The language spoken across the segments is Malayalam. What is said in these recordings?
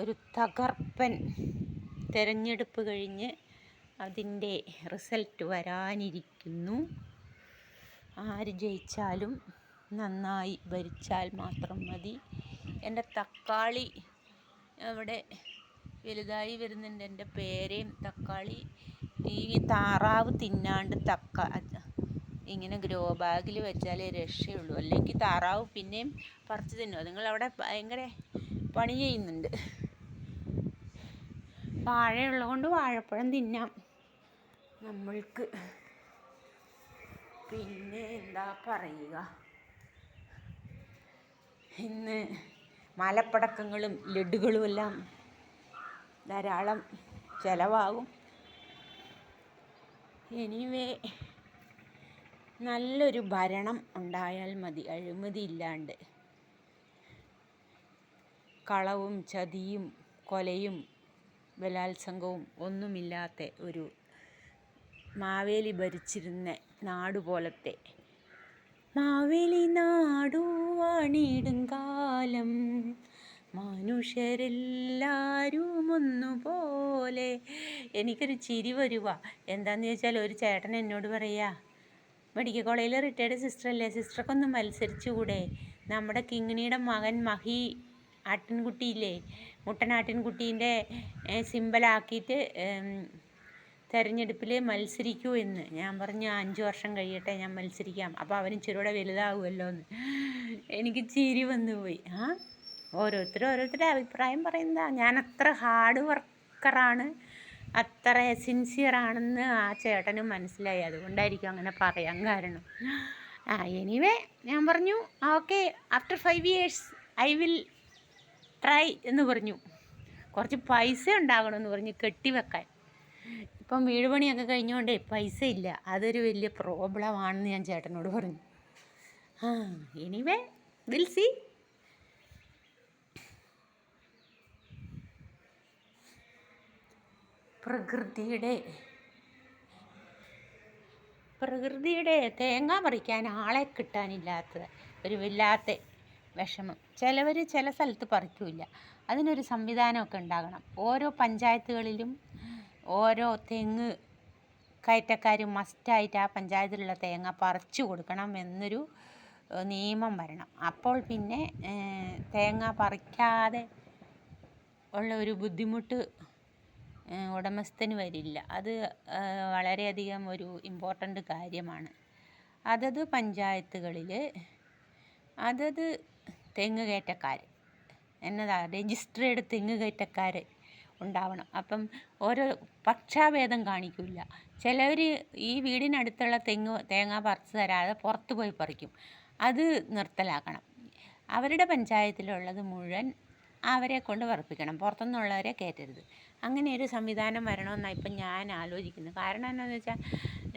ഒരു തകർപ്പൻ തെരഞ്ഞെടുപ്പ് കഴിഞ്ഞ് അതിൻ്റെ റിസൾട്ട് വരാനിരിക്കുന്നു. ആര് ജയിച്ചാലും നന്നായി ഭരിച്ചാൽ മാത്രം മതി. എൻ്റെ തക്കാളി അവിടെ വലുതായി വരുന്നുണ്ട്. എൻ്റെ പേരയും തക്കാളി. ഈ താറാവ് തിന്നാണ്ട് ഇങ്ങനെ ഗ്രോ ബാഗിൽ വെച്ചാലേ രക്ഷയുള്ളൂ. അല്ലെങ്കിൽ താറാവ് പിന്നെയും പറിച്ച് തിന്നും. നിങ്ങളവിടെ ഭയങ്കര പണി ചെയ്യുന്നുണ്ട്. വാഴയുള്ളത് കൊണ്ട് വാഴപ്പഴം തിന്നാം നമ്മൾക്ക്. പിന്നെ എന്താ പറയുക, ഇന്ന് മാലപ്പടക്കങ്ങളും ലഡുകളും എല്ലാം ധാരാളം ചിലവാകും. എനിവേ, നല്ലൊരു ഭരണം ഉണ്ടായാൽ മതി, അഴിമതി ഇല്ലാണ്ട്. കളവും ചതിയും കൊലയും ബലാത്സംഗവും ഒന്നുമില്ലാത്ത ഒരു മാവേലി ഭരിച്ചിരുന്ന നാട് പോലത്തെ. മാവേലി നാടുവാണിടും കാലം മനുഷ്യരെല്ലാവരും ഒന്നുപോലെ. എനിക്കൊരു ചിരി വരുക. എന്താണെന്ന് ചോദിച്ചാൽ, ഒരു ചേട്ടൻ എന്നോട് പറയാ, മെഡിക്കൽ കോളേജിൽ റിട്ടയർഡ് സിസ്റ്ററല്ലേ, സിസ്റ്റർക്കൊന്ന് മത്സരിച്ചുകൂടെ? നമ്മുടെ കിങ്ങിണിയുടെ മകൻ മഹി ആട്ടിൻകുട്ടിയില്ലേ, മുട്ടനാട്ടിൻകുട്ടീൻ്റെ സിമ്പലാക്കിയിട്ട് തെരഞ്ഞെടുപ്പിൽ മത്സരിക്കൂ എന്ന്. ഞാൻ പറഞ്ഞു 5 വർഷം കഴിയട്ടെ, ഞാൻ മത്സരിക്കാം, അപ്പോൾ അവന് ഇച്ചിരൂടെ വലുതാകുമല്ലോ എന്ന്. എനിക്ക് ചിരി വന്നു പോയി. ഓരോരുത്തരുടെ അഭിപ്രായം പറയുന്നതാണ്. ഞാൻ അത്ര ഹാർഡ് വർക്കറാണ്, അത്ര സിൻസിയറാണെന്ന് ആ ചേട്ടന് മനസ്സിലായി. അതുകൊണ്ടായിരിക്കും അങ്ങനെ പറയാൻ കാരണം. എനിവേ, ഞാൻ പറഞ്ഞു okay, after 5 years I will try എന്ന് പറഞ്ഞു. കുറച്ച് പൈസ ഉണ്ടാകണമെന്ന് പറഞ്ഞു കെട്ടിവെക്കാൻ. ഇപ്പം വീട് പണിയൊക്കെ കഴിഞ്ഞുകൊണ്ടേ പൈസ ഇല്ല, അതൊരു വലിയ പ്രോബ്ലമാണെന്ന് ഞാൻ ചേട്ടനോട് പറഞ്ഞു. Anyway, will see. പ്രകൃതിയുടെ തേങ്ങ പറിക്കാൻ ആളെ കിട്ടാനില്ലാത്ത ഒരു വല്ലാത്ത വിഷമം. ചില സ്ഥലത്ത് പറിക്കില്ല. അതിനൊരു സംവിധാനമൊക്കെ ഉണ്ടാകണം. ഓരോ പഞ്ചായത്തുകളിലും ഓരോ തെങ്ങ് കയറ്റക്കാർ മസ്റ്റായിട്ട് ആ പഞ്ചായത്തിലുള്ള തേങ്ങ പറിച്ചു കൊടുക്കണം എന്നൊരു നിയമം വരണം. അപ്പോൾ പിന്നെ തേങ്ങ പറിക്കാതെ ഉള്ള ഒരു ബുദ്ധിമുട്ട് ഉടമസ്ഥന് വരില്ല. അത് വളരെയധികം ഒരു ഇമ്പോർട്ടൻ്റ് കാര്യമാണ്. അതത് പഞ്ചായത്തുകളിൽ അതത് തെങ്ങ് കയറ്റക്കാർ രജിസ്ട്രേഡ് തെങ്ങ് കയറ്റക്കാർ ഉണ്ടാവണം. അപ്പം ഓരോ പക്ഷാഭേദം കാണിക്കില്ല. ചിലവർ ഈ വീടിനടുത്തുള്ള തേങ്ങ പറിച്ച് തരാതെ പുറത്ത് പോയി പറിക്കും. അത് നിർത്തലാക്കണം. അവരുടെ പഞ്ചായത്തിലുള്ളത് മുഴുവൻ അവരെ കൊണ്ട് പറപ്പിക്കണം, പുറത്തുനിന്നുള്ളവരെ കയറ്റരുത്. അങ്ങനെ ഒരു സംവിധാനം വരണമെന്നാണ് ഇപ്പം ഞാൻ ആലോചിക്കുന്നത്. കാരണം എന്താണെന്ന് വെച്ചാൽ,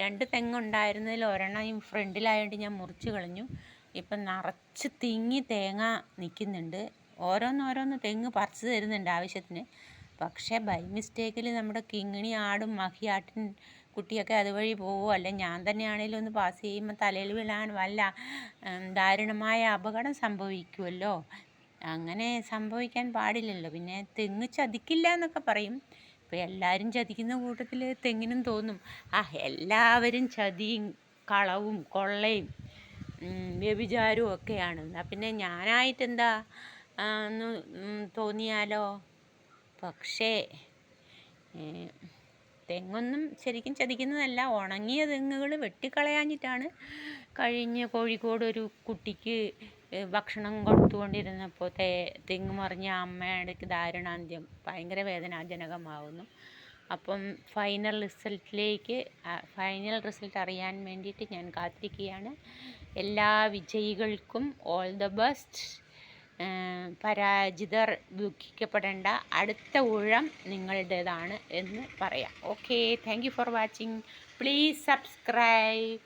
2 തെങ്ങുണ്ടായിരുന്നതിൽ ഒരെണ്ണം ഫ്രണ്ടിലായതുകൊണ്ട് ഞാൻ മുറിച്ച് കളഞ്ഞു. ഇപ്പം നിറച്ച് തിങ്ങി തേങ്ങ നിൽക്കുന്നുണ്ട്. ഓരോന്നോരോന്ന് തെങ്ങ് പറിച്ച് തരുന്നുണ്ട് ആവശ്യത്തിന്. പക്ഷേ ബൈ മിസ്റ്റേക്കിൽ നമ്മുടെ കിങ്ങിണി ആടും മഹി ആട്ടിൻ കുട്ടിയൊക്കെ അതുവഴി പോവുമോ, അല്ലെ ഞാൻ തന്നെയാണെങ്കിലും ഒന്ന് പാസ് ചെയ്യുമ്പോൾ തലയിൽ വീഴാൻ വല്ല ദാരുണമായ അപകടം സംഭവിക്കുമല്ലോ. അങ്ങനെ സംഭവിക്കാൻ പാടില്ലല്ലോ. പിന്നെ തെങ്ങ് ചതിക്കില്ല എന്നൊക്കെ പറയും. ഇപ്പോൾ എല്ലാവരും ചതിക്കുന്ന കൂട്ടത്തിൽ തെങ്ങിനും തോന്നും, എല്ലാവരും ചതിയും കളവും കൊള്ളയും വ്യഭിചാരവും ഒക്കെയാണ്. എന്നാൽ പിന്നെ ഞാനായിട്ടെന്താ എന്ന് തോന്നിയാലോ. പക്ഷേ തെങ്ങൊന്നും ശരിക്കും ചതിക്കുന്നതല്ല. ഉണങ്ങിയ തെങ്ങുകൾ വെട്ടിക്കളയാഞ്ഞിട്ടാണ്. കഴിഞ്ഞ കോഴിക്കോട് ഒരു കുട്ടിക്ക് ഭക്ഷണം കൊടുത്തുകൊണ്ടിരുന്നപ്പോൾ തെങ്ങ് മറിഞ്ഞ അമ്മയുടെ ദാരുണാന്ത്യം ഭയങ്കര വേദനാജനകമാവുന്നു. അപ്പം ഫൈനൽ റിസൾട്ട് അറിയാൻ വേണ്ടിയിട്ട് ഞാൻ കാത്തിരിക്കുകയാണ്. എല്ലാ വിജയികൾക്കും ഓൾ ദ ബെസ്റ്റ്. പരാജിതർ ദുഃഖിക്കപ്പെടേണ്ട, അടുത്ത ഊഴം നിങ്ങളുടേതാണ് എന്ന് പറയാം. Okay, thank you for watching. Please subscribe.